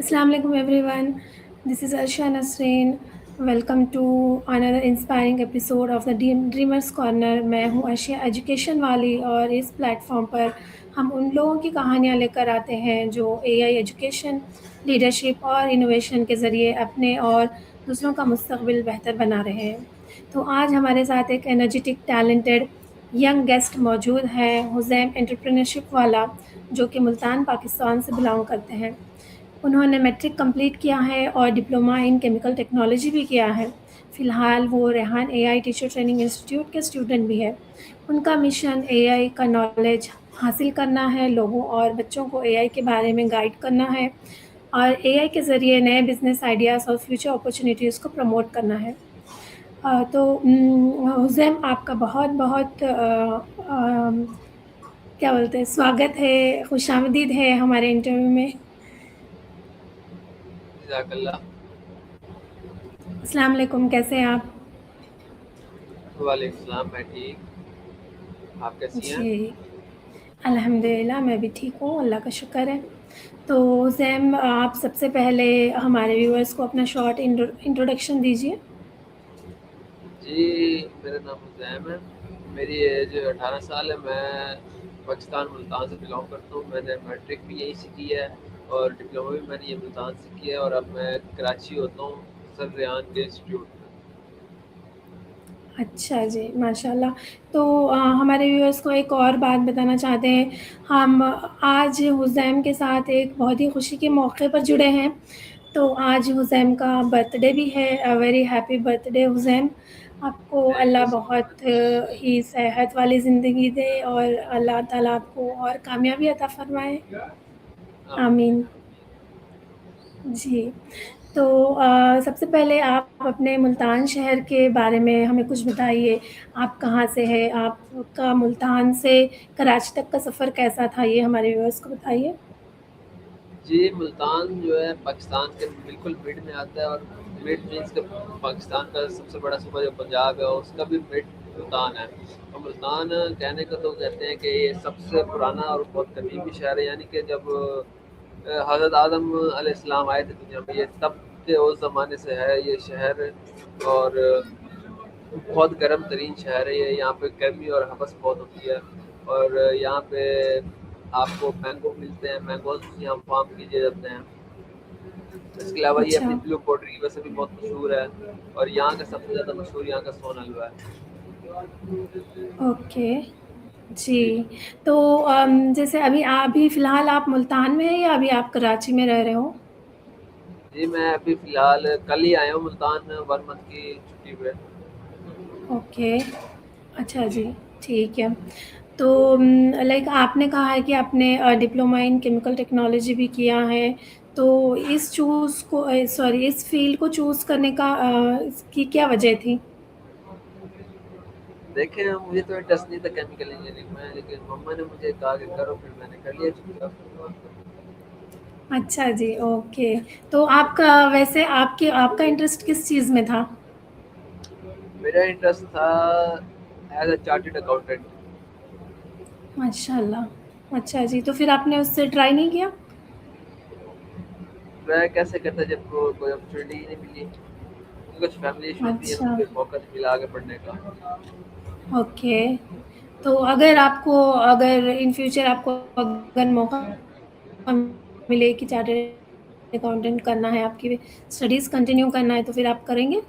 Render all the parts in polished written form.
Assalamu alaikum everyone. This is Arsha Nasreen. Welcome to another inspiring episode of the Dreamers Corner. मैं हूँ Arshia education वाली और इस platform पर हम उन लोगों की कहानियाँ लेकर आते हैं जो एआई एजुकेशन, लीडरशिप और इनोवेशन के ज़रिए अपने और दूसरों का मुस्तकबिल बेहतर बना रहे हैं। तो आज हमारे साथ एक एनर्जेटिक टैलेंटेड यंग गेस्ट मौजूद हैं, हुज़ैम एंटरप्रेन्योरशिप वाला, जो कि मुल्तान पाकिस्तान से बिलोंग करते हैं। उन्होंने मैट्रिक कंप्लीट किया है और डिप्लोमा इन केमिकल टेक्नोलॉजी भी किया है। फ़िलहाल वो Rehan AI teacher training institute के स्टूडेंट भी है। उनका मिशन एआई का नॉलेज हासिल करना है, लोगों और बच्चों को एआई के बारे में गाइड करना है और एआई के ज़रिए नए बिज़नेस आइडियाज़ और फ्यूचर अपॉर्चुनिटीज़ को प्रमोट करना है। तो हुज़ैम, आपका बहुत-बहुत क्या बोलते हैं, स्वागत है, खुशामदीद है हमारे इंटरव्यू में। जज़ाकल्लाह। अस्सलाम वालेकुम, कैसे हैं आप? वालेकुम सलाम, मैं ठीक। आप कैसी हैं? जी, अल्हम्दुलिल्लाह मैं भी ठीक हूँ, अल्लाह का शुक्र है। तो ज़ैम, आप सबसे पहले हमारे व्यूअर्स को अपना शॉर्ट इंट्रोडक्शन दीजिए। जी, मेरा नाम हुज़ैम है। मेरी एज 18 साल है। मैं पाकिस्तान मुल्तान से बिलॉन्ग करता हूँ। मैंने मैट्रिक भी यहीं से की है और डिप्लोमा भी मैंने ये मुल्तान से किया है और अब मैं कराची होता हूँ, सर रेहान के इंस्टीट्यूट में। अच्छा जी, माशाल्लाह। तो हमारे व्यूअर्स को एक और बात बताना चाहते हैं। हम आज हुज़ैम के साथ एक बहुत ही खुशी के मौके पर जुड़े हैं। तो आज हुज़ैम का बर्थडे भी है। Very happy birthday Huzaim. आपको थैंक अल्लाह यू सो बहुत मच। ही सेहत वाली ज़िंदगी दे और अल्लाह ताला आपको और कामयाबी अता फ़रमाए। आमीन। आमीन। जी। तो सबसे पहले आप अपने मुल्तान शहर के बारे में हमें कुछ बताइए। आप कहाँ से हैं? आपका मुल्तान से कराची तक का सफ़र कैसा था? ये हमारे व्यूअर्स को बताइए। जी, मुल्तान जो है पाकिस्तान के बिल्कुल मिड में आता है और मिड मीन्स के पाकिस्तान का सबसे बड़ा सूबा जो पंजाब है उसका भी मिड मुल्तान है। और मुल्तान कहने को तो कहते हैं कि ये सबसे पुराना और बहुत कदीमी शहर है, यानी कि जब हज़रत आदम अलैहिस्सलाम आए थे दुनिया में, ये तब के उस ज़माने से है ये शहर। और बहुत गर्म तरीन शहर है ये। यहाँ पे गर्मी और हवस बहुत होती है और यहाँ पे आपको मैंगो मिलते हैं, मैंगोज यहाँ फार्म किए जाते हैं। इसके अलावा ये अच्छा, अपनी ब्लू पोट्री की वजह से भी बहुत मशहूर है और यहाँ का सबसे ज़्यादा मशहूर यहाँ का सोन हलवा है। ओके। जी। जी। तो जैसे अभी फ़िलहाल आप मुल्तान में हैं या अभी आप कराची में रह रहे हो? जी, मैं अभी फ़िलहाल कल ही आया हूँ मुल्तान 1 मंथ की छुट्टी पे। ओके। अच्छा जी। जी, ठीक है। तो लाइक आपने कहा है कि आपने डिप्लोमा इन केमिकल टेक्नोलॉजी भी किया है। तो इस फ़ील्ड को चूज़ करने का इसकी क्या वजह थी? देखिए, मुझे तो इंटरेस्ट नहीं था केमिकल इंजीनियरिंग में, लेकिन मम्मा ने मुझे कहा कि करो, फिर मैंने कर लिया चुपचाप। अच्छा जी, ओके। तो आपका वैसे आपके आपका इंटरेस्ट किस चीज़ में था? मेरा इंटरेस्ट था एज अ चार्टेड अकाउंटेंट। माशाल्लाह। अच्छा जी, तो फिर आपने उससे ट्राई नहीं किया? मैं कैसे करता जब कोई अपॉर्चुनिटी ही नहीं मिली। कुछ फैमिली इश्यूज भी है अच्छा, तो फिर मौका नहीं मिला आगे बढ़ने का। ओके। तो अगर इन फ्यूचर आपको अगर मौका मिले कि चार्टर्ड अकाउंटेंट करना है, आपकी स्टडीज़ कंटिन्यू करना है, तो फिर आप करेंगे?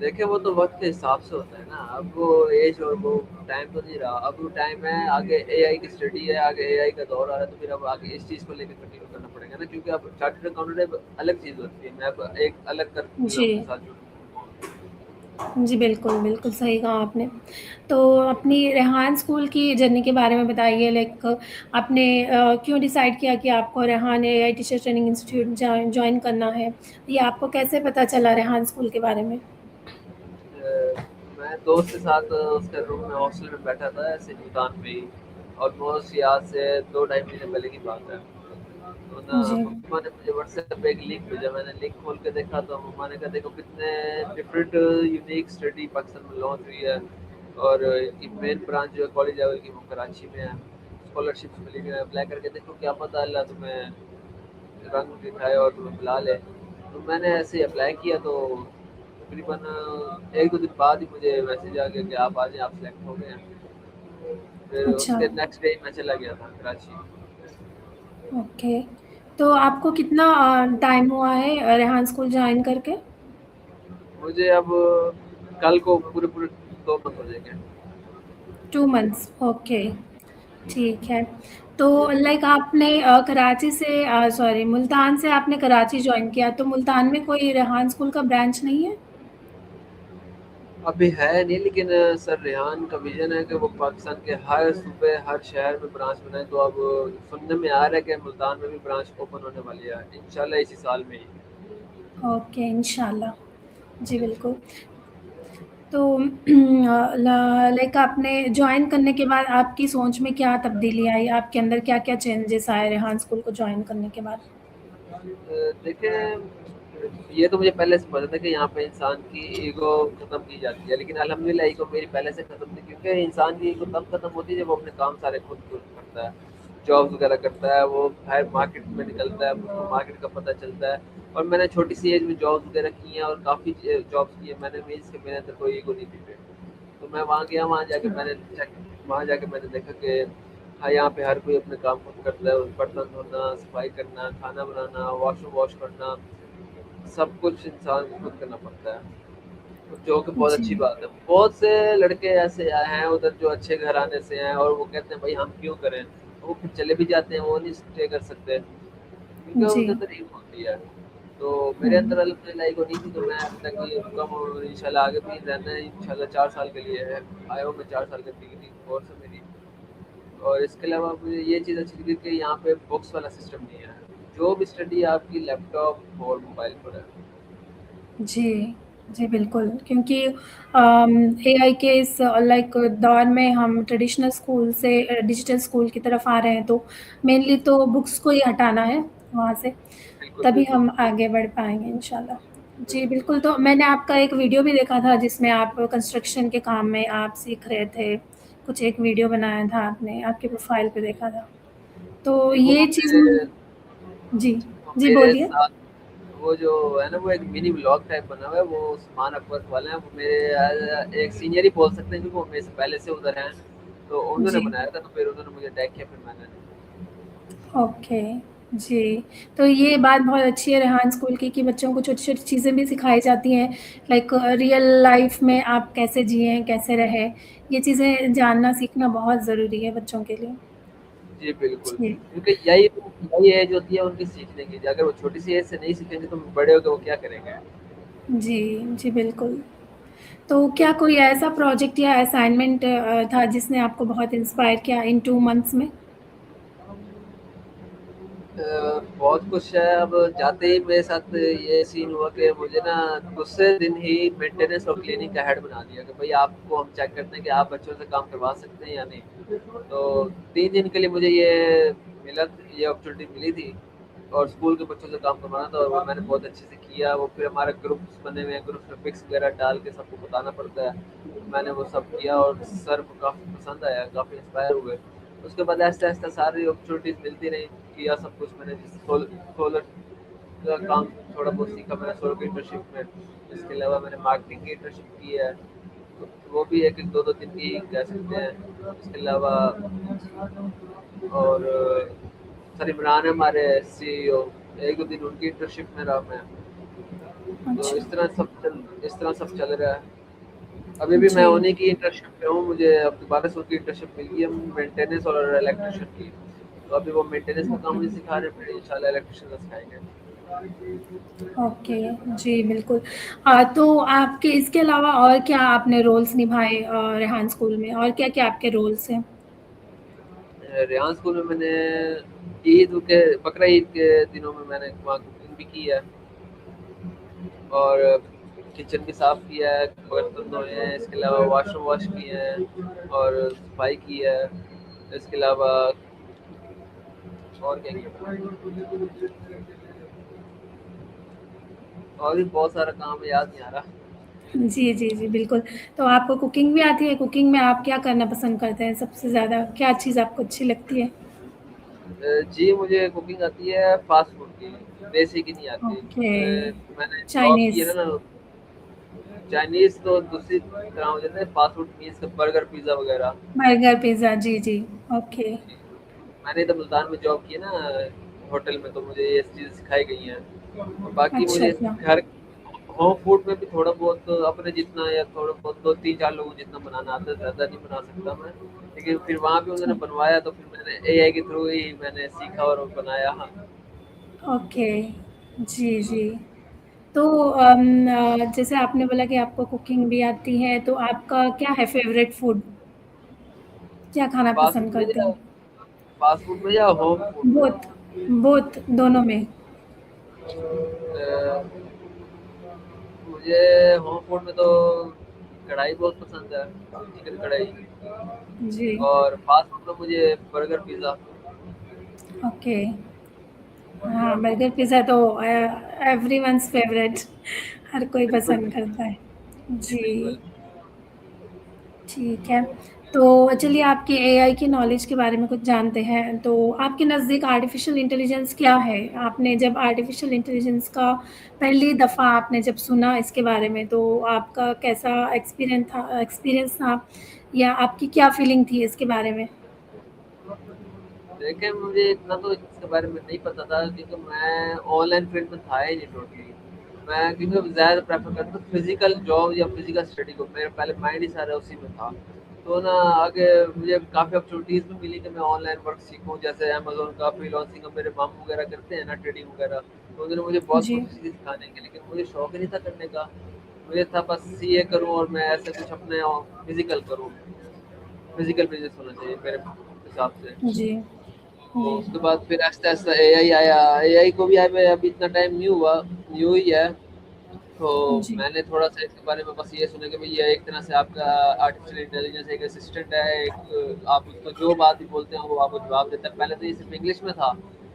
देखिए, वो तो वक्त के हिसाब से होता है ना। अब वो एज और वो टाइम तो नहीं रहा। अब वो टाइम है, आगे एआई की स्टडी है, आगे एआई का दौर आ रहा है, तो फिर अब आगे इस चीज़ को लेकर कंटिन्यू करना पड़ेगा ना, क्योंकि अब चार्टर्ड अकाउंटेंट एक अलग चीज़ होती है। मैं अब एक अलग कर जी। के साथ जुड़ूँ। जी, बिल्कुल, बिल्कुल सही कहा आपने। तो अपनी रेहान स्कूल की जर्नी के बारे में बताइए, लाइक आपने क्यों डिसाइड किया कि आपको Rehan AI teacher training institute join करना है? ये आपको कैसे पता चला रेहान स्कूल के बारे में? मैं दोस्त के साथ उसके रूम में हॉस्टल में बैठा था ऐसे मुल्तान में ही। ऑलमोस्ट यहाँ से 2 ढाई महीने पहले की बात है। तो ना जी। मम्मा ने मुझे व्हाट्सएप पे एक लिंक भेजा। मैंने लिंक खोल के देखा तो मम्मा ने कहा देखो कितने डिफरेंट यूनिक स्टडी पाकिस्तान में लॉन्च हुई है और ये मेन ब्रांच जो है कॉलेज लेवल की वो कराची में है। स्कॉलरशिप मिली है, अप्लाई करके देखो, क्या पता अल्लाह तुम्हें रंग दिखाए और तुम्हें बुला ले। तो मैंने ऐसे ही अप्लाई किया, तो तकरीबन 1-2 दिन बाद ही मुझे मैसेज आ गया कि आप आ जाएँ, आप सेलेक्ट हो गए हैं। फिर अच्छा, उसके नेक्स्ट डे मैं चला गया था कराची। ओके। तो आपको कितना टाइम हुआ है रेहान स्कूल जॉइन करके? मुझे अब कल को पूरे-पूरे 2 मंथ हो जाएँगे। 2 मंथ्स, ओके, ठीक है। तो लाइक आपने कराची से सॉरी मुल्तान से आपने कराची जॉइन किया, तो मुल्तान में कोई रेहान स्कूल का ब्रांच नहीं है? अभी है नहीं, लेकिन सर रेहान का विज़न है कि वो पाकिस्तान के हर सूबे, हर शहर में ब्रांच बनाए। तो अब सुनने में आ रहा है कि मुल्तान में भी ब्रांच ओपन होने वाली है, इंशाल्लाह इसी साल में ही। ओके, इंशाल्लाह। जी, बिल्कुल। इंशाल्लाह। तो लाइक आपने जॉइन करने के बाद आपकी सोच में क्या तब्दीली आई? आपके अंदर क्या-क्या चेंजेस आए रेहान स्कूल को जॉइन करने के बाद? देखें, ये तो मुझे पहले से पता था कि यहाँ पे इंसान की ईगो ख़त्म की जाती है, लेकिन अल्हम्दुलिल्लाह ईगो मेरी पहले से ख़त्म थी, क्योंकि इंसान की ईगो तब ख़त्म होती है जब वो अपने काम सारे खुद खुद करता है, जॉब्स वगैरह करता है, वो बाहर मार्केट में निकलता है, उसको मार्केट का पता चलता है। और मैंने छोटी सी एज में जॉब्स वगैरह की हैं और काफ़ी जॉब्स की हैं मैंने, मीन्स कि मेरे अंदर कोई ईगो नहीं थी फिर। तो मैं वहाँ गया, वहाँ जाके मैंने देखा कि हाँ, यहाँ पे हर कोई अपने काम खुद करता है, बर्तन धोना, सफाई करना, खाना बनाना, वॉशरूम वॉश करना, सब कुछ इंसान को खुद करना पड़ता है, जो कि बहुत अच्छी जी, बात है। बहुत से लड़के ऐसे आए हैं उधर जो अच्छे घराने से हैं और वो कहते हैं भाई हम क्यों करें, वो फिर चले भी जाते हैं, वो नहीं स्टे कर सकते क्योंकि जी। उनके अंदर ईगो होती है। तो मेरे हुँ, अंदर अल्हम्दुलिल्लाह ईगो नहीं थी, तो मैं अभी तक ये रुका हूँ और इंशाल्लाह आगे भी रहना है, इंशाल्लाह 4 साल के लिए है। आया हूँ मैं 4 साल की डिग्री कोर्स है मेरी। और इसके अलावा मुझे ये चीज़ अच्छी लगी कि यहाँ पे बुक्स वाला सिस्टम नहीं है। जो भी स्टडी है आपकी लैपटॉप और मोबाइल पर है। जी, जी, बिल्कुल, क्योंकि एआई के इस लाइक दौर में हम ट्रेडिशनल स्कूल से डिजिटल स्कूल की तरफ आ रहे हैं, तो मेनली तो बुक्स को ही हटाना है वहाँ से, बिल्कुल, तभी बिल्कुल। हम आगे बढ़ पाएँगे इंशाल्लाह। जी, बिल्कुल, बिल्कुल, तो मैंने आपका एक वीडियो भी देखा था जिसमें आप कंस्ट्रक्शन के काम में आप सीख रहे थे। कुछ एक वीडियो बनाया था आपने, आपके प्रोफ़ाइल पे देखा था। तो जी, वो ये चीज़ जी, वो जी मेरे बोलिए। साथ वो जो है ना, वो एक मिनी व्लॉग टाइप बना हुआ है, वो उस्मान अकबर वाले हैं, वो मेरे एक सीनियर ही बोल सकते हैं क्योंकि वो मेरे से पहले से उधर हैं। तो उन्होंने जी। बनाया था, तो फिर उन्होंने मुझे टैग किया, फिर मैंने। ओके, जी। तो ये बात बहुत अच्छी है रेहान स्कूल की कि बच्चों को छोटी-छोटी चीज़ें भी सिखाई जाती हैं, लाइक रियल लाइफ़ में आप कैसे जिएँ, कैसे रहें, ये चीज़ें जानना सीखना बहुत ज़रूरी है बच्चों के लिए। जी, बिल्कुल। जी, क्योंकि यही एज होती है उनकी सीखने की। अगर वो छोटी सी एज से नहीं सीखेंगे तो बड़े होके वो क्या करेंगे? जी, जी, बिल्कुल। तो क्या कोई ऐसा प्रोजेक्ट या असाइनमेंट था जिसने आपको बहुत इंस्पायर किया इन 2 मंथ्स में? बहुत कुछ है। अब जाते ही मेरे साथ ये सीन हुआ कि मुझे ना दूसरे दिन ही मेंटेनेंस और क्लीनिंग का हेड बना दिया कि भाई आपको हम चेक करते हैं कि आप बच्चों से काम करवा सकते हैं या नहीं। तो 3 दिन के लिए मुझे ये अपॉर्चुनिटी मिली थी और स्कूल के बच्चों से काम करवाना था और वो मैंने बहुत अच्छे से किया। वो फिर हमारे ग्रुप्स बने हुए हैं, ग्रुप्स में पिक्स वगैरह डाल के सबको बताना पड़ता है। मैंने वो सब किया और सर को काफ़ी पसंद आया, काफ़ी इंस्पायर हुए। उसके बाद आहिस्ता-आहिस्ता सारी अपॉर्चुनिटीज़ मिलती रहीं, किया सब कुछ मैंने। जैसे सोलर का काम थोड़ा बहुत सीखा मैंने सोलर की इंटर्नशिप में। इसके अलावा मैंने मार्केटिंग की इंटर्नशिप की है, तो वो भी 1-1 2-2 दिन की ही कह सकते हैं। इसके अलावा और सर इमरान है हमारे सीईओ, 1-2 दिन उनकी इंटर्नशिप में रहा मैं। तो अच्छा, इस तरह सब चल रहा है। अभी भी मैं जी। उन्हीं की इंटर्नशिप पे हूँ, मुझे अब दोबारा से उनकी इंटर्नशिप मिल गई है मेंटेनेंस और इलेक्ट्रिशियन की। तो अभी वो मेंटेनेंस का काम ओके, मुझे सिखा रहे हैं, फिर इंशाल्लाह इलेक्ट्रिशियन का सिखाएँगे। ओके, जी, बिल्कुल। तो आपके इसके अलावा और क्या आपने रोल्स निभाए रेहान स्कूल में और क्या-क्या आपके रोल्स हैं? रेहान स्कूल में मैंने बकरा ईद के दिनों में मैंने वहाँ कुकिंग भी की है और किचन भी साफ किया है, बर्तन धोए हैं, इसके अलावा वॉशरूम वॉश किए हैं और सफाई की है। इसके अलावा और क्या किया? और भी बहुत सारा काम है, याद नहीं आ रहा। जी, जी, जी, बिल्कुल। तो आपको कुकिंग भी आती है? कुकिंग में आप क्या करना पसंद करते हैं सबसे ज़्यादा? क्या चीज़ आपको अच्छी लगती है? जी, मुझे कुकिंग आती है फ़ास्ट फूड की, देसी की नहीं आती। ओके, मैंने जॉब की चाइनीज़, है ना, चाइनीज़ तो दूसरी तरह हो जाता है, fast food means burger, pizza वग़ैरह। बर्गर, पिज़्ज़ा, जी, जी, ओके। जी, मैंने तो मुल्तान में जॉब की है ना होटल में, तो मुझे ये चीज़ें सिखाई गई हैं। और बाकी अच्छा, मुझे अच्छा, घर होम फूड में भी थोड़ा बहुत अपने जितना या थोड़ा बहुत 2-3-4 लोगों जितना बनाना आता है, ज़्यादा नहीं बना सकता मैं। लेकिन फिर वहाँ पे उन्होंने अच्छा, बनवाया तो फिर मैंने एआई के थ्रू ही मैंने सीखा और बनाया। हाँ। ओके, जी, जी। तो जैसे आपने बोला कि आपको कुकिंग भी आती है, तो आपका क्या है फ़ेवरेट फूड? क्या खाना फ़ास्ट पसंद फूड में करते या हैं? फ़ास्ट फूड में या होम फूड में? बोथ, बोथ दोनों में? मुझे होम फूड में तो कढ़ाई बहुत पसंद है, चिकन कढ़ाई। जी, और फास्ट फूड में मुझे बर्गर, पिज़्ज़ा। ओके। हाँ, बर्गर, पिज़्ज़ा तो एवरीवन्स फ़ेवरेट, हर कोई बिल्कुल, पसंद बिल्कुल। करता है। जी, बिल्कुल। जी, ठीक है। तो चलिए आपकी एआई की नॉलेज के बारे में कुछ जानते हैं। तो आपके नज़दीक आर्टिफ़िशियल इंटेलिजेंस क्या है? आपने जब आर्टिफ़िशियल इंटेलिजेंस का पहली दफ़ा आपने जब सुना इसके बारे में, तो आपका कैसा एक्सपीरियंस था या आपकी क्या फीलिंग थी इसके बारे में? देखिए, मुझे इतना तो इसके बारे में नहीं पता था क्योंकि मैं ऑनलाइन फील्ड में था ही नहीं टोटली। मैं क्योंकि ज़्यादा प्रेफ़र करता था फिज़िकल जॉब या फिज़िकल स्टडी को, मेरा पहले माइंड ही सारा उसी में था। तो ना आगे मुझे काफ़ी अपॉर्च्युनिटीज़ भी मिली कि मैं ऑनलाइन वर्क सीखूँ, जैसे अमेज़न का फ्रीलांसिंग का मेरे मामू वगैरह करते हैं ना ट्रेडिंग वगैरह, तो उन्होंने मुझे बहुत जी, कुछ चीज़ें सिखाने के, लेकिन मुझे शौक ही नहीं था करने का। मुझे था बस सीए करूँ और मैं ऐसे कुछ अपने फिज़िकल करूँ, फिज़िकल बिज़नेस होना चाहिए मेरे हिसाब से। जी, तो जी, उसके बाद फिर आहिस्ता-आहिस्ता एआई आया। एआई को भी आए अभी इतना टाइम नहीं हुआ, न्यू ही है। तो जी, मैंने थोड़ा-सा इसके बारे में बस ये सुना कि भई ये एक तरह से आपका आर्टिफ़िशियल इंटेलिजेंस एक असिस्टेंट है, एक आप उसको जो बात भी बोलते हैं वो आपको जवाब देता है। पहले तो ये सिर्फ़ इंग्लिश में था,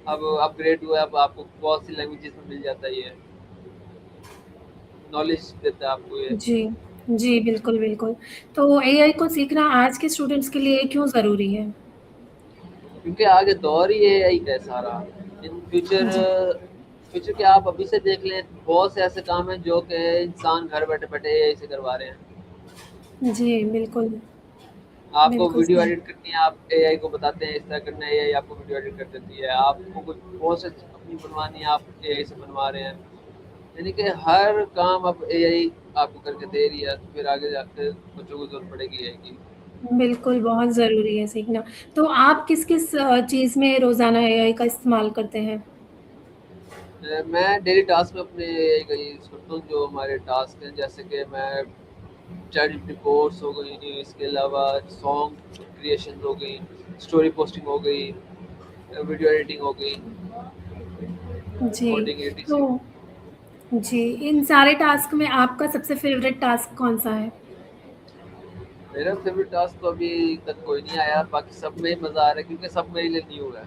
अब अपग्रेड हुआ है, अब आपको बहुत सी लैंग्वेजेज़ में मिल जाता है ये, नॉलेज देता है आपको ये। जी, जी, बिल्कुल, बिल्कुल। तो एआई को सीखना आज के स्टूडेंट्स के लिए क्यों ज़रूरी है? क्योंकि आगे दौर ही एआई का है सारा। इन फ्यूचर जी, फ्यूचर के आप अभी से देख लें, बहुत से ऐसे काम हैं जो कि इंसान घर बैठे-बैठे एआई से करवा रहे हैं। जी, बिल्कुल, आपको बिल्कुल वीडियो सही। एडिट करनी है, आप एआई को बताते हैं इस तरह करना है, एआई आपको वीडियो एडिट कर देती है। आपको कुछ पोस्ट अपनी बनवानी है, आप एआई से बनवा रहे हैं। यानी कि हर काम अब एआई आपको करके दे रही है, तो फिर आगे जाके बच्चों को ज़रूरत पड़ेगी एआई की। बिल्कुल, बहुत ज़रूरी है सीखना। तो आप किस-किस चीज़ में रोज़ाना एआई का इस्तेमाल करते हैं? मैं डेली टास्क में अपने एआई का यूज़ करता हूँ, जो हमारे टास्क हैं, जैसे कि मैं चैटजीपीटी कोर्स हो गई, इसके अलावा सॉन्ग क्रिएशन हो गई, स्टोरी पोस्टिंग हो गई, वीडियो एडिटिंग हो गई, जी, कोडिंग तो एटीसी। जी, इन सारे टास्क में आपका सबसे फ़ेवरेट टास्क कौन-सा है? मेरा फेवरेट टास्क तो अभी तक कोई नहीं आया, बाकी सब में ही मज़ा आ रहा है क्योंकि सब मेरे लिए न्यू है।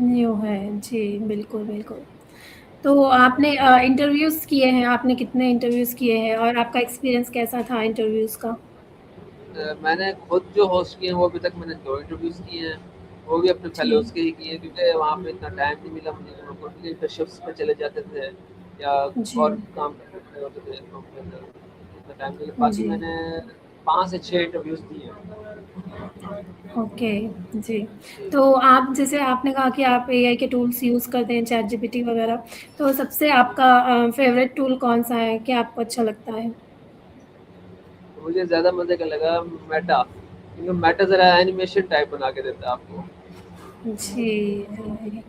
न्यू है, जी, बिल्कुल, बिल्कुल। तो आपने इंटरव्यूज़ किए हैं, आपने कितने इंटरव्यूज़ किए हैं और आपका एक्सपीरियंस कैसा था इंटरव्यूज़ का? मैंने खुद जो होस्ट किए हैं वो अभी तक मैंने 2 इंटरव्यूज़ किए हैं, वो भी अपने जी, फेलोज़ के ही किए हैं क्योंकि वहाँ पे इतना टाइम नहीं मिला मुझे, हम लोग भी इंटर्नशिप्स पे चले जाते थे या जी, और काम करते होते थे कंपनी के अंदर, इतना टाइम नहीं मिला। बाकी जी। मैंने 5 से 6 इंटरव्यूज़ दिए हैं। ओके, जी। जी। तो आप जैसे आपने कहा कि आप एआई के टूल्स यूज़ करते हैं, चैटजीपीटी वगैरह, तो सबसे आपका फ़ेवरेट टूल कौन-सा है? क्या आपको अच्छा लगता है? तो मुझे ज़्यादा मज़े का लगा मेटा, क्योंकि मेटा ज़रा एनिमेशन टाइप बना के देता है आपको। जी, जी।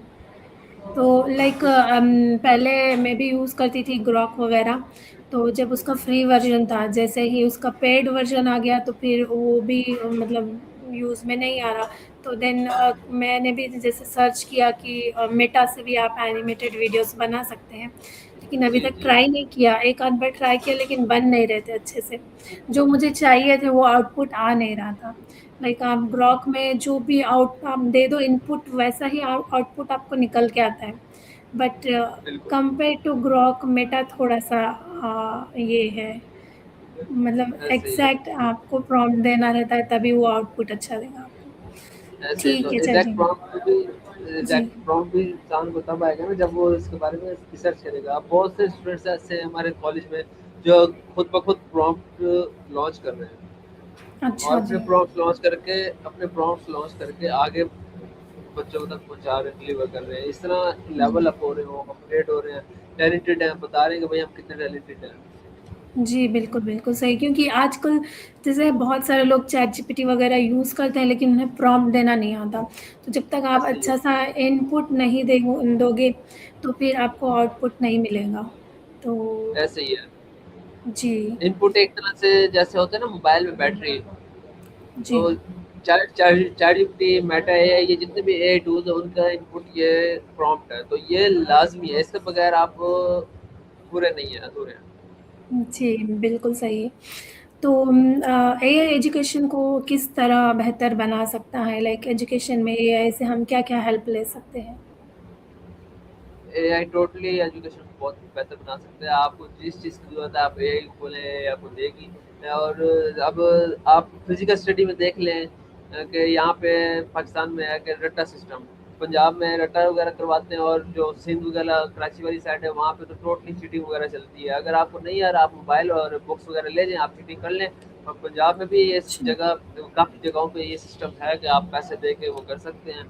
तो लाइक पहले मैं भी यूज़ करती थी ग्रॉक वगैरह, तो जब उसका फ्री वर्ज़न था, जैसे ही उसका पेड वर्ज़न आ गया तो फिर वो भी मतलब यूज़ में नहीं आ रहा। तो देन मैंने भी जैसे सर्च किया कि मेटा से भी आप एनिमेटेड वीडियोज़ बना सकते हैं, लेकिन अभी जी, तक जी। ट्राई नहीं किया। एक आध बार ट्राई किया लेकिन बन नहीं रहे थे अच्छे से। जो मुझे चाहिए थे वो आउटपुट आ नहीं रहा था। लाइक आप ग्रॉक में जो भी आप दे दो इनपुट वैसा ही आउटपुट आपको निकल के आता है। बट बिल्कुल, कंपेयर टू ग्रॉक मेटा थोड़ा-सा ये है मतलब ऐसे ही है। एग्ज़ैक्ट आपको प्रॉम्प्ट देना रहता है तभी वो आउटपुट अच्छा देगा आपको। ऐसे तो ठीक है एग्ज़ैक्ट चलिए। प्रॉम्प्ट भी जी, एग्ज़ैक्ट प्रॉम्प्ट भी इंसान को तब आएगा ना जब वो इसके बारे में रिसर्च करेगा। अब बहुत से स्टूडेंट्स ऐसे हैं हमारे कॉलेज में जो खुद ब खुद प्रॉम्प्ट लॉन्च कर रहे हैं अच्छा और अपने जी। प्रॉम्प्ट्स लॉन्च करके आगे बच्चों तक पहुँचा रहे हैं, डिलीवर कर रहे हैं। इस तरह लेवल जी। अप हो रहे हो, अपग्रेड हो रहे हैं, टैलेंटेड हैं, बता रहे हैं कि भाई हम कितने टैलेंटेड हैं। जी, बिल्कुल, बिल्कुल सही क्योंकि आजकल जैसे बहुत सारे लोग चैटजीपीटी वगैरह यूज़ करते हैं लेकिन उन्हें प्रॉम्प्ट देना नहीं आता। तो जब तक आप ऐसे ही है, अच्छा-सा इनपुट नहीं दोगे, तो फिर आपको आउटपुट नहीं मिलेगा। तो ऐसे ही है। जी, इनपुट एक तरह से जैसे होता है ना मोबाइल में बैटरी, जी। तो चैटजीपीटी, मेटा एआई ये जितने भी एआई टूल्स हैं उनका इनपुट ये प्रॉम्प्ट है। तो ये लाज़मी है, इसके बगैर आप पूरे नहीं हैं, अधूरे हैं। जी, बिल्कुल सही। तो एआई एजुकेशन को किस तरह बेहतर बना सकता है? लाइक एजुकेशन में एआई से हम क्या-क्या हेल्प ले सकते हैं? एआई टोटली एजुकेशन को बहुत बेहतर बना सकते हैं। आपको जिस चीज़ की ज़रूरत है आप एआई को बोलें, एआई आपको देगी। और अब आप फिज़िकल स्टडी में देख लें कि यहाँ पे पाकिस्तान में है कि रट्टा सिस्टम, पंजाब में रट्टा वगैरह करवाते हैं और जो सिंध वगैरह कराची वाली साइड है वहाँ पे तो टोटली चीटिंग वगैरह चलती है। अगर आपको नहीं आ रहा आप मोबाइल और बुक्स वगैरह ले जाएँ, आप चीटिंग कर लें। और पंजाब में भी ये अच्छा, जगह काफ़ी जगहों पे ये सिस्टम है कि आप पैसे दे के वो कर सकते हैं।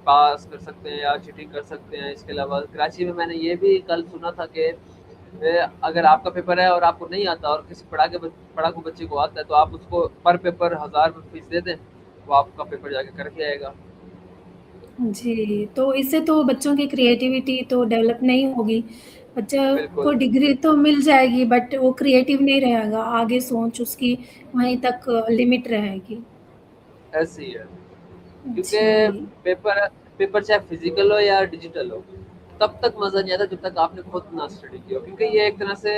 पास कर सकते हैं या चीटिंग कर सकते हैं। इसके अलावा कराची में मैंने ये भी कल सुना था कि अगर आपका पेपर है और आपको नहीं आता और किसी पढ़ाकू बच्चे को आता है तो आप उसको पर पेपर 1000 रुपये फीस दे दें, वो आपका पेपर जाके करके आएगा। जी, तो इससे तो बच्चों की क्रिएटिविटी तो डेवलप नहीं होगी। बच्चा को बिल्कुल, डिग्री तो मिल जाएगी बट वो क्रिएटिव नहीं रहेगा, आगे सोच उसकी वहीं तक लिमिट रहेगी। ऐसे ही है। क्योंकि जी, पेपर पेपर चाहे फिज़िकल हो या डिजिटल हो, तब तक मज़ा नहीं आता जब तक आपने खुद ना स्टडी की हो। क्योंकि ये एक तरह से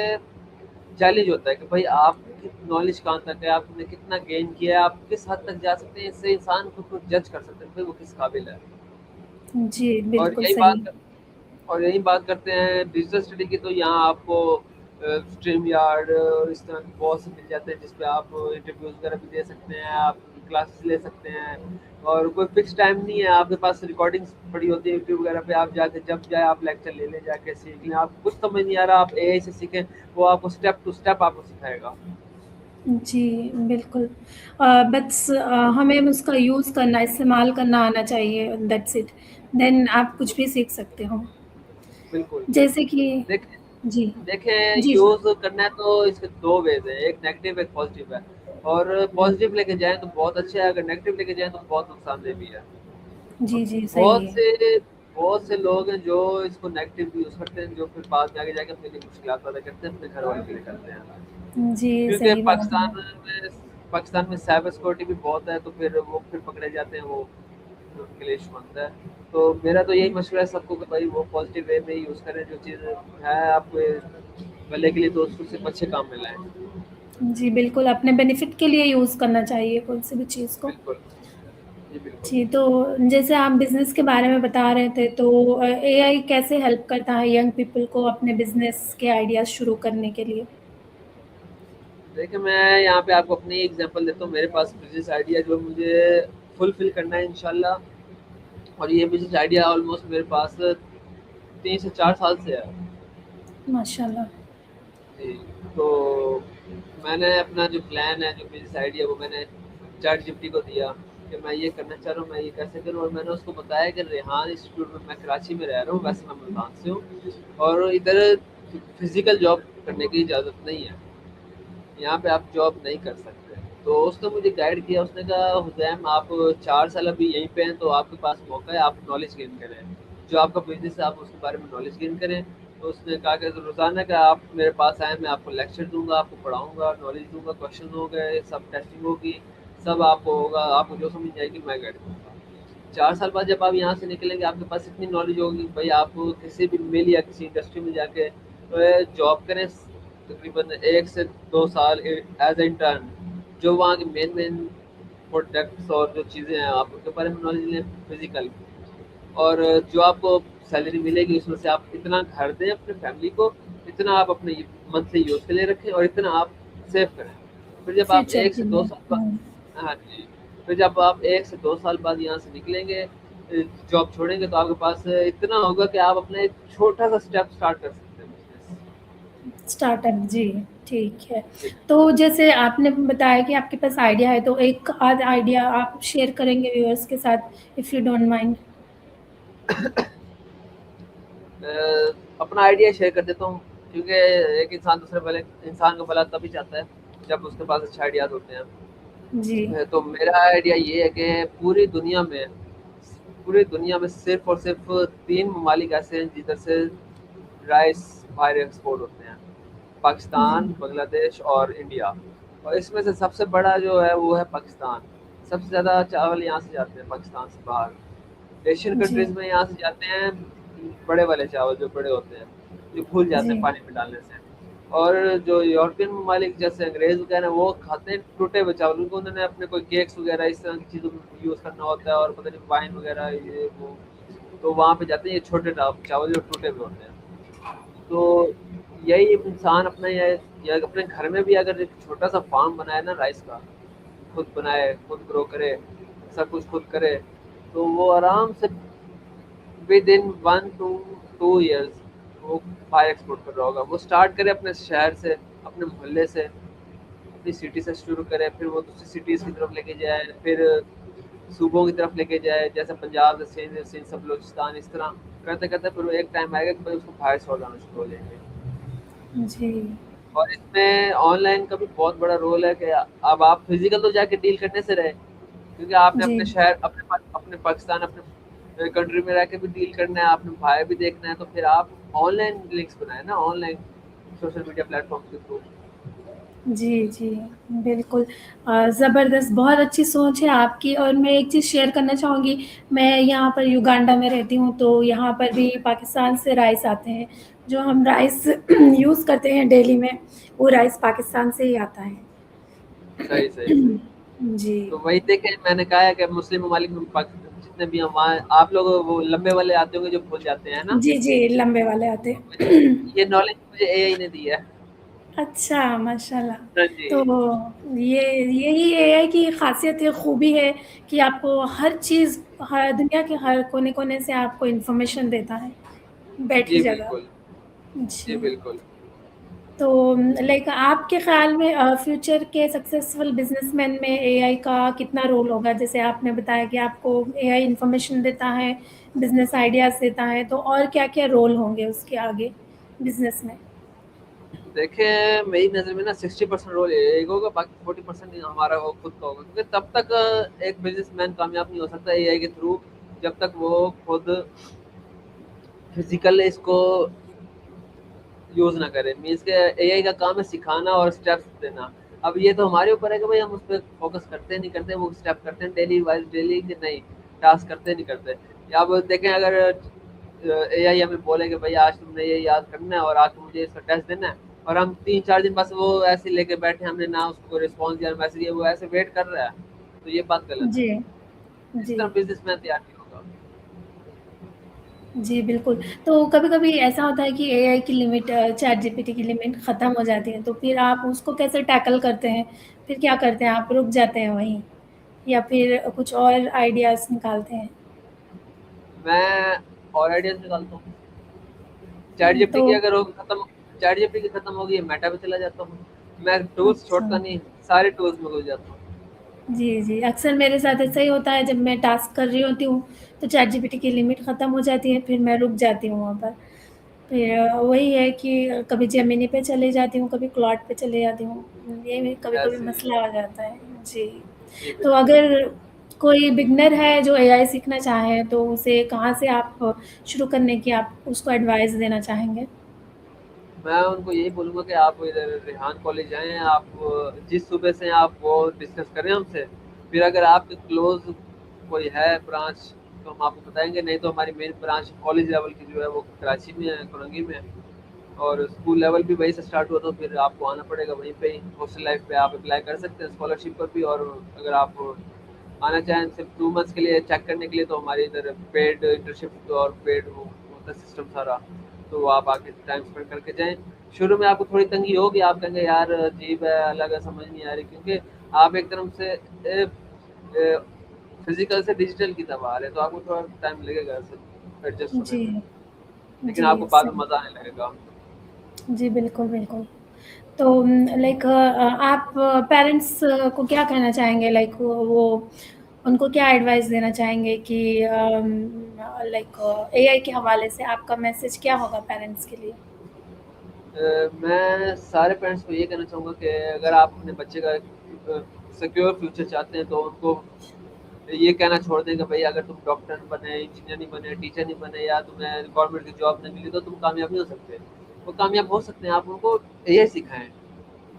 चैलेंज होता है कि भाई आपकी नॉलेज कहाँ तक है, आपने कितना गेन किया है, आप किस हद तक जा सकते हैं, इससे इंसान खुद को जज कर सकते हैं भाई वो किस काबिल है। जी, और बिल्कुल सही। यही बात करते हैं डिजिटल स्टडी की, तो यहाँ आपको स्ट्रीम यार्ड और इस तरह के बहुत से मिल जाते हैं जिस पे आप इंटरव्यूज़ वगैरह भी दे सकते हैं, आप क्लासेस ले सकते हैं और कोई फिक्स टाइम नहीं है। आपके पास रिकॉर्डिंग्स पड़ी होती है यूट्यूब वगैरह पे, आप जाके जब जाए आप लेक्चर ले लें, जाके सीख लें। आप कुछ समझ नहीं आ रहा आप एआई से सीखें, वो आपको स्टेप टू स्टेप आपको सिखाएगा। जी, बिल्कुल। बस हमें उसका यूज़ करना, इस्तेमाल करना आना चाहिए, दैट्स इट। देन आप कुछ भी सीख सकते हो। बिल्कुल। जैसे कि देखें जी, देखें जी, जी। यूज़ करना है तो इसके 2 वेज़ हैं, एक नेगेटिव एक पॉज़िटिव है। और पॉज़िटिव लेके जाएँ तो बहुत अच्छा है, अगर नेगेटिव लेके जाएँ तो बहुत नुकसानदेह भी है। और जी, जी, सही बहुत है। से बहुत से लोग हैं जो इसको नेगेटिव यूज़ करते हैं, जो फिर बाद में आगे जाके अपने लिए मुश्किलात पैदा करते हैं, अपने घरवालों के लिए करते हैं। जी, क्योंकि सही बात है। पाकिस्तान में साइबर सिक्योरिटी भी बहुत है, तो फिर वो फिर पकड़े जाते हैं, वो फिर उनके लिए इश्यू बनता है। तो मेरा तो यही मशवरा है सबको कि भाई वो पॉज़िटिव वे में ही यूज़ करें, जो चीज़ है आपके भले के लिए तो उसको सिर्फ़ अच्छे काम में लाएँ। जी, बिल्कुल अपने बेनिफिट के लिए यूज़ करना चाहिए कोई-सी भी चीज़ को। बिल्कुल। जी, बिल्कुल। जी, तो जैसे आप बिज़नेस के बारे में बता रहे थे, तो एआई कैसे हेल्प करता है यंग पीपल को अपने बिज़नेस के आइडियाज़ शुरू करने के लिए? देखिए, मैं यहाँ पे आपको अपनी एग्ज़ाम्पल देता हूँ। मेरे पास बिज़नेस आइडिया जो मुझे फुलफ़िल करना है इंशाल्लाह, और ये बिज़नेस आइडिया ऑलमोस्ट मेरे पास 3 से 4 साल से है। माशाल्लाह। जी, तो मैंने अपना जो प्लान है, जो बिज़नेस आइडिया वो मैंने चैटजीपीटी को दिया कि मैं ये करना चाह रहा हूँ, मैं ये कैसे करूँ, और मैंने उसको बताया कि रेहान इंस्टीट्यूट में मैं कराची में रह रहा हूँ, वैसे मैं मुल्तान से हूँ और इधर फ़िज़िकल जॉब करने की इजाज़त नहीं है। यहाँ पे आप जॉब नहीं कर सकते। तो उसने मुझे गाइड किया, उसने कहा हुज़ैम आप 4 साल अभी यहीं पे हैं तो आपके पास मौका है, आप नॉलेज गेन करें। जो आपका बिज़नेस है आप उसके बारे में नॉलेज गेन करें। तो उसने कहा कि रोज़ाना का आप मेरे पास आएँ, मैं आपको लेक्चर दूँगा, आपको पढ़ाऊँगा, नॉलेज दूँगा, क्वेश्चन होंगे, सब टेस्टिंग होगी, सब आपको होगा, आपको जो समझ नहीं आएगी मैं गाइड करूँगा। 4 साल बाद जब आप यहाँ से निकलेंगे आपके पास इतनी नॉलेज होगी भाई आप किसी भी मिल या किसी इंडस्ट्री में जाके जॉब करें तकरीबन 1 से 2 साल एज़ अ इंटर्न, जो वहाँ के मेन प्रोडक्ट्स और जो चीज़ें हैं आप उनके बारे में नॉलेज लें फिज़िकल, और जो आपको सैलरी मिलेगी उसमें से आप इतना घर दें अपने फैमिली को, इतना आप अपने मंथली यूज़ के लिए रखें और इतना आप सेव करें। फिर जब आप फ्यूचर 1 के से 2 लिए। साल बाद, हाँ जी, फिर जब आप 1 से 2 साल बाद यहाँ से निकलेंगे जॉब छोड़ेंगे तो आपके पास इतना होगा कि आप अपना एक छोटा-सा स्टेप स्टार्ट कर सकते हैं बिज़नेस। स्टार्टअप जी, ठीक है। जी। तो जैसे आपने बताया कि आपके पास आइडिया है, तो एक आध आइडिया आप शेयर करेंगे व्यूअर्स के साथ इफ यू डोंट माइंड? अपना आइडिया शेयर कर देता हूँ, क्योंकि एक इंसान दूसरे भले इंसान को भला तभी चाहता है जब उसके पास अच्छे आइडियाज़ होते हैं। जी, तो मेरा आइडिया ये है कि पूरी दुनिया में सिर्फ़ और सिर्फ़ 3 ममालिक ऐसे हैं जिधर से राइस बाहर एक्सपोर्ट होते हैं। जी, पाकिस्तान, बांग्लादेश और इंडिया। और इसमें से सबसे बड़ा जो है वो है पाकिस्तान। सबसे ज़्यादा चावल यहाँ से जाते हैं पाकिस्तान से बाहर। एशियन जी, कंट्रीज़ में यहाँ से जाते हैं बड़े वाले चावल जो बड़े होते हैं, जो घुल जाते जी, हैं पानी में डालने से। और जो यूरोपियन ममालिक जैसे अंग्रेज़ वगैरह वो खाते हैं टूटे हुए चावल, उनको उन्होंने अपने कोई केक्स वगैरह इस तरह की चीज़ों में यूज़ करना होता है और पता नहीं वाइन वगैरह ये वो, तो वहाँ पे जाते हैं ये छोटे चावल जो टूटे हुए होते हैं। तो यही इंसान अपने या अपने घर में भी अगर एक छोटा सा फार्म बनाए ना राइस का, खुद बनाए, खुद ग्रो करे, सब कुछ खुद करे, तो वो आराम से विद इन 1 to 2 years वो बाहर एक्सपोर्ट कर रहा होगा। वो स्टार्ट करे अपने शहर से, अपने मोहल्ले से, अपनी सिटी से शुरू करे, फिर वो दूसरी सिटीज़ की तरफ लेके जाए, फिर सूबों की तरफ लेके जाए, जैसे पंजाब, सिंध सिंध सब बलूचिस्तान, इस तरह करते करते फिर वो एक टाइम आएगा कि भाई उसको बाहर से ऑर्डर आना शुरू हो जाएंगे। जी, और इसमें ऑनलाइन का भी बहुत बड़ा रोल है कि अब आप फिजिकल तो जाके डील करने से रहे, क्योंकि आपने जी। अपने शहर अपने पाकिस्तान अपने कंट्री में रह के भी डील करना है, आपने बाहर भी देखना है, तो फिर आप ऑनलाइन लिंक्स बनाए ना, ऑनलाइन सोशल मीडिया प्लेटफॉर्म के थ्रू। जी, जी, बिल्कुल। ज़बरदस्त, बहुत अच्छी सोच है आपकी और मैं एक चीज़ शेयर करना चाहूँगी, मैं यहाँ पर युगांडा में रहती हूँ, तो यहाँ पर भी पाकिस्तान से राइस आते हैं, जो हम राइस यूज़ करते हैं डेली में, वो राइस पाकिस्तान से ही आता है। सही सही सही। जी। तो वही देखे मैंने कहा है कि मुस्लिम ममालिक में जितने भी हम वहाँ आप लोग वो लंबे वाले आते होंगे जो भूल जाते हैं ना, जी, जी, लंबे वाले आते तो हैं। ये नॉलेज मुझे एआई ने दी है। अच्छा, माशाल्लाह। हाँ जी। तो ये यही एआई की ख़ासियत है, खूबी है कि आपको हर चीज़, हर दुनिया के हर कोने-कोने से आपको इन्फॉर्मेशन देता है, बैठी जी जगह। बिल्कुल। जी जी। बिल्कुल। तो लाइक आपके ख़्याल में फ्यूचर के सक्सेसफुल बिज़नेसमैन में एआई का कितना रोल होगा? जैसे आपने बताया कि आपको एआई इन्फॉर्मेशन देता है, बिज़नेस आइडियाज़ देता है, तो और क्या-क्या रोल होंगे उसके आगे बिज़नेस में? देखिए, मेरी नज़र में ना 60% रोल एआई का होगा, बाकी 40% हमारा वो खुद का होगा। क्योंकि तब तक एक बिज़नेसमैन कामयाब नहीं हो सकता एआई के थ्रू, जब तक वो खुद फिज़िकल इसको यूज़ ना करे। मीन्स के एआई का काम है सिखाना और स्टेप्स देना। अब ये तो हमारे ऊपर है कि भाई हम उस पे फ़ोकस करते नहीं करते, वो स्टेप करते हैं डेली वाइज़ डेली कि नहीं, टास्क करते नहीं करते। या अब देखें अगर एआई हमें बोले कि भाई आज तुमने ये याद करना है और आज मुझे इसका टेस्ट देना है, और हम 3-4 दिन बस वो ऐसे ही लेके बैठे, हमने ना उसको रिस्पॉन्स दिया, मैसेज दिया, वो ऐसे वेट कर रहा है, तो ये बात गलत है। जी, इस जी। तरह बिज़नेसमैन तैयार नहीं होगा। जी, बिल्कुल। तो कभी-कभी ऐसा होता है कि एआई की लिमिट, चैट जीपीटी की लिमिट ख़त्म हो जाती है, तो फिर आप उसको कैसे टैकल करते हैं? फिर क्या करते हैं, आप रुक जाते हैं वहीं या फिर कुछ और आइडियाज़ निकालते हैं? मैं और आइडियाज़ निकालता हूँ। चैट जीपीटी तो की अगर हो खत्म चैट जीपीटी की खत्म होगी, मेटा पे चला जाता हूँ। मैं टूल्स अच्छा। छोड़ता नहीं, सारे टूल्स में घुस जाता हूँ। जी, जी। अक्सर मेरे साथ ऐसा ही होता है, जब मैं टास्क कर रही होती हूँ, तो चैट जीपीटी की लिमिट ख़त्म हो जाती है, फिर मैं रुक जाती हूँ वहाँ पर। फिर वही है कि कभी जेमिनी पे चले जाती हूँ, कभी क्लॉड पे चले जाती हूँ। ये भी कभी-कभी ऐसे ही है। मसला आ जाता है। जी। जी तो बिल्कुल। अगर कोई बिगिनर है जो एआई सीखना चाहे, तो उसे कहाँ से आप शुरू करने की आप उसको एडवाइस देना चाहेंगे? मैं उनको यही बोलूँगा कि आप इधर रेहान कॉलेज आएँ, आप जिस सूबे से हैं आप वो डिस्कस करें हमसे। फिर अगर आपके क्लोज़ कोई है ब्रांच, तो हम आपको बताएँगे, नहीं तो हमारी मेन ब्रांच कॉलेज लेवल की जो है वो कराची में है, कोरंगी में है। और स्कूल लेवल भी वहीं से स्टार्ट हुआ, तो फिर आपको आना पड़ेगा वहीं पे ही। हॉस्टल लाइफ़ पे आप अप्लाई कर सकते हैं स्कॉलरशिप पर भी, और अगर आप आना चाहें सिर्फ 2 मंथ्स के लिए चेक करने के लिए, तो हमारे इधर पेड इंटर्नशिप और पेड वो होता है सिस्टम सारा, तो आप आके टाइम स्पेंड करके जाएँ। शुरू में आपको थोड़ी तंगी होगी, आप कहेंगे यार अजीब है, अलग है, समझ नहीं आ रही, क्योंकि आप एक तरफ से फिजिकल से डिजिटल की तरफ आ रहे हैं, तो आपको थोड़ा टाइम लगेगा सब एडजस्ट होने जी, में, लेकिन जी, आपको बाद में सही। मज़ा आने लगेगा। जी, बिल्कुल, बिल्कुल। तो लाइक आप पेरेंट्स को क्या कहना चाहेंगे? लाइक वो उनको क्या एडवाइस देना चाहेंगे कि लाइक एआई के हवाले से आपका मैसेज क्या होगा पेरेंट्स के लिए? मैं सारे पेरेंट्स को ये कहना चाहूँगा कि अगर आप अपने बच्चे का सिक्योर फ्यूचर चाहते हैं, तो उनको ये कहना छोड़ दें कि भई अगर तुम डॉक्टर नहीं बने, इंजीनियर नहीं बने, टीचर नहीं बने या तुम्हें गवर्नमेंट की जॉब नहीं मिली, तो तुम कामयाब नहीं हो सकते। वो कामयाब हो सकते हैं, आप उनको ये सिखाएँ।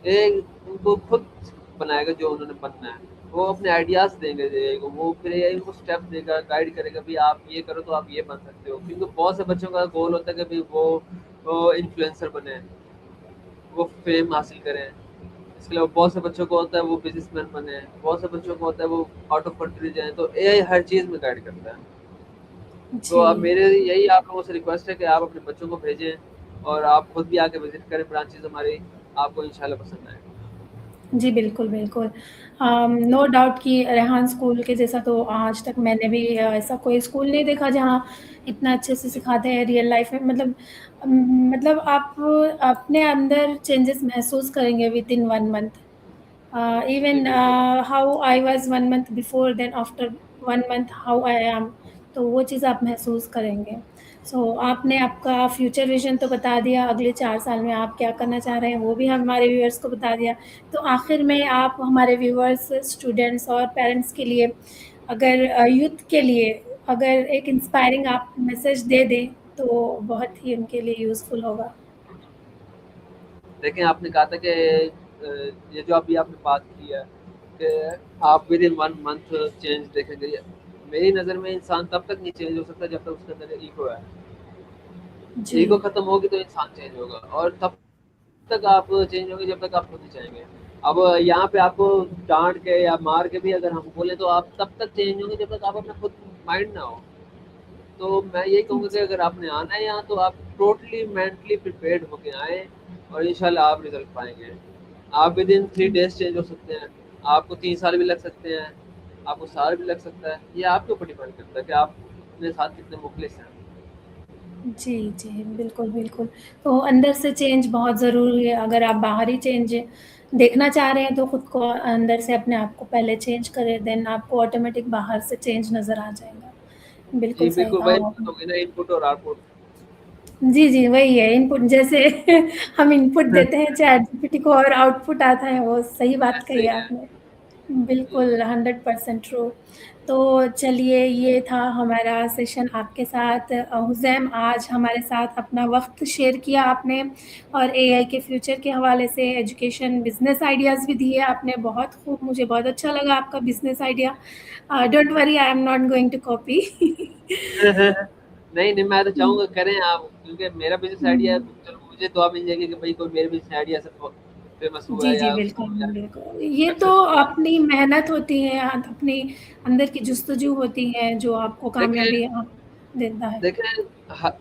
ये उनको खुद बनाएगा जो उन्होंने बनना है। वो अपने आइडियाज़ देंगे एआई को, वो फिर एआई उनको स्टेप देगा, गाइड करेगा, भई आप ये करो तो आप ये बन सकते हो। क्योंकि बहुत से बच्चों का गोल होता है कि भई वो इन्फ्लुएंसर बने, वो फेम हासिल करें। इसके अलावा बहुत से बच्चों को होता है वो बिज़नेसमैन बने, बहुत से बच्चों को होता है वो आउट ऑफ कंट्री जाएँ, तो एआई हर चीज़ में गाइड करता है। तो अब जी। मेरे यही आप लोगों से रिक्वेस्ट है कि आप अपने बच्चों को भेजें और आप खुद भी आके विज़िट करें ब्रांचेज़ हमारी, आपको इंशाल्लाह पसंद आएगा। जी, बिल्कुल, बिल्कुल। नो डाउट कि रेहान स्कूल के जैसा तो आज तक मैंने भी ऐसा कोई स्कूल नहीं देखा जहाँ इतना अच्छे से जी, सिखाते हैं रियल लाइफ़ में। मतलब आप अपने अंदर चेंजेस महसूस करेंगे विदिन 1 मंथ। जी Even बिल्कुल। how I was 1 month before, then after 1 month how I am, तो वो चीज़ आप महसूस करेंगे। आपने आपका फ्यूचर विज़न तो बता दिया, अगले 4 साल में आप क्या करना चाह रहे हैं, वो भी हमारे व्यूअर्स को बता दिया। तो आखिर में आप हमारे व्यूअर्स, स्टूडेंट्स और पेरेंट्स के लिए अगर यूथ के लिए अगर एक इंस्पायरिंग आप मैसेज दे दें, तो बहुत ही उनके लिए यूज़फुल होगा। देखें आपने कहा था कि ये जो अभी आपने बात की है कि आप विदिन 1 मंथ चेंज देखेंगे। मेरी नज़र में इंसान तब तक नहीं चेंज हो सकता जब तक उसके अंदर ईगो है। जी, ईगो खत्म होगी तो इंसान चेंज होगा और तब तक आप चेंज होंगे जब तक आप खुद नहीं चाहेंगे। अब यहाँ पे आपको डाँट के या मार के भी अगर हम बोले तो आप तब तक चेंज होंगे जब तक आप अपना खुद माइंड ना हो। तो मैं यही कहूँगा कि जी, अगर आपने आना है यहाँ तो आप टोटली मेंटली प्रिपेयर्ड होके आएँ और इंशाल्लाह आप रिज़ल्ट पाएँगे। आप विदिन 3 डेज़ चेंज हो सकते हैं, आपको 3 साल भी लग सकते हैं, आपको साल भी लग सकता है। ये आपके ऊपर डिपेंड करता है कि आप अपने साथ कितने मुखलिस हैं। जी, जी। बिल्कुल, बिल्कुल। तो अंदर से चेंज बहुत ज़रूरी है, अगर आप बाहरी चेंज देखना चाह रहे हैं तो खुद को अंदर से अपने आप को पहले चेंज करें, देन आपको ऑटोमेटिक बाहर से चेंज नज़र आ जाएगा। जी, बिल्कुल सही बिल्कुल कहा वही बात आपने। होगी ना इनपुट और आउटपुट। जी, जी, वही है इनपुट जैसे हम इनपुट देते हैं चैटजीपीटी को और आउटपुट आता है, वो सही बात ऐसे कही ही है है। आपने। जी, बिल्कुल, 100% ट्रू। तो चलिए ये था हमारा सेशन आपके साथ। हुज़ैम आज हमारे साथ अपना वक़्त शेयर किया आपने और एआई के फ्यूचर के हवाले से एजुकेशन, बिज़नेस आइडियाज़ भी दिए आपने, बहुत खूब, मुझे बहुत अच्छा लगा आपका business idea. Don't worry I am not going to copy. नहीं, नहीं मैं तो हुँ, चाहूँगा करें आप क्योंकि मेरा बिज़नेस आइडिया है हुँ। तो चलो मुझे दुआ मिल जाएगी कि भाई कोई मेरे बिज़नेस आइडिया से फेमस हुआ जी, है जी, या बिल्कुल, उसको या बिल्कुल। ये तो सक्सेस हुआ है। अपनी मेहनत होती है, अपनी अंदर की जुस्तजू होती है जो आपको कामयाबी देखें देता है। देखें ह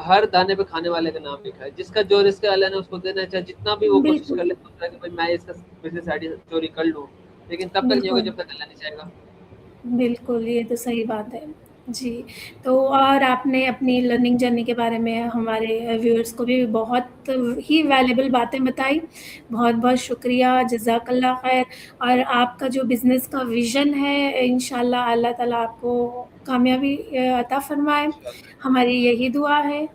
हर दाने पे खाने वाले का नाम लिखा है। जिसका जो रिज़्क है अल्लाह ने उसको देना है, चाहे जितना भी वो कोशिश बिल्कुल, कर ले सोच रहा है कि भाई मैं इसका बिज़नेस आइडिया चोरी कर लूँ, लेकिन तब तक नहीं होगा बिल्कुल। जब तक अल्लाह नहीं चाहेगा। बिल्कुल, ये तो सही बात है। जी, तो और आपने अपनी लर्निंग जर्नी के बारे में हमारे व्यूअर्स को भी बहुत ही वैल्युएबल बातें बताई। बहुत-बहुत शुक्रिया, जज़ाकल्लाह ख़ैर। और आपका जो बिज़नेस का विज़न है, इंशाअल्लाह अल्लाह ताला आपको कामयाबी अता फ़रमाए, इंशाल्लाह, हमारी यही दुआ है।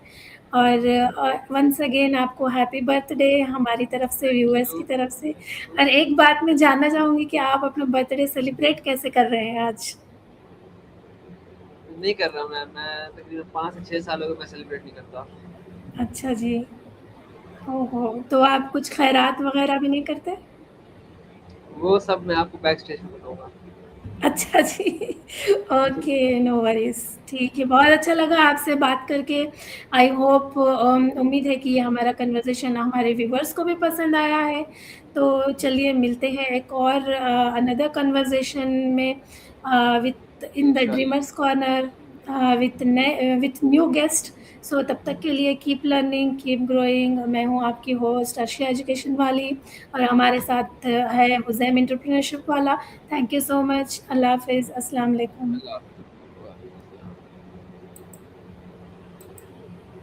और वन्स अगेन आपको हैप्पी बर्थडे हमारी तरफ से, थैंक व्यूअर्स यू। की तरफ से। और एक बात मैं जानना चाहूँगी कि आप अपना बर्थडे सेलिब्रेट कैसे कर रहे हैं आज? नहीं कर रहा मैं तकरीबन 5 से 6 साल हो गए मैं सेलिब्रेट नहीं करता। अच्छा जी। ओहो! तो आप कुछ खैरात वग़ैरह भी नहीं करते? वो सब मैं आपको बैक स्टेज में बताऊँगा। अच्छा जी। Okay, no worries. ठीक है, बहुत अच्छा लगा आपसे बात करके। आई होप उम्मीद है कि ये हमारा कन्वर्सेशन हमारे व्यूअर्स को भी पसंद आया है। तो चलिए मिलते हैं एक और अनदर कन्वर्सेशन में विथ इन द इंशाल्लाह। Dreamers corner. With new guest. So तब तक के लिए कीप लर्निंग, कीप ग्रोइंग। मैं हूँ आपकी होस्ट अर्शिया एजुकेशन वाली, और हमारे साथ है हुज़ैम एंटरप्रेन्योरशिप वाला। Thank you so much. अल्लाह हाफ़िज़। अस्सलाम वालेकुम। अल्लाह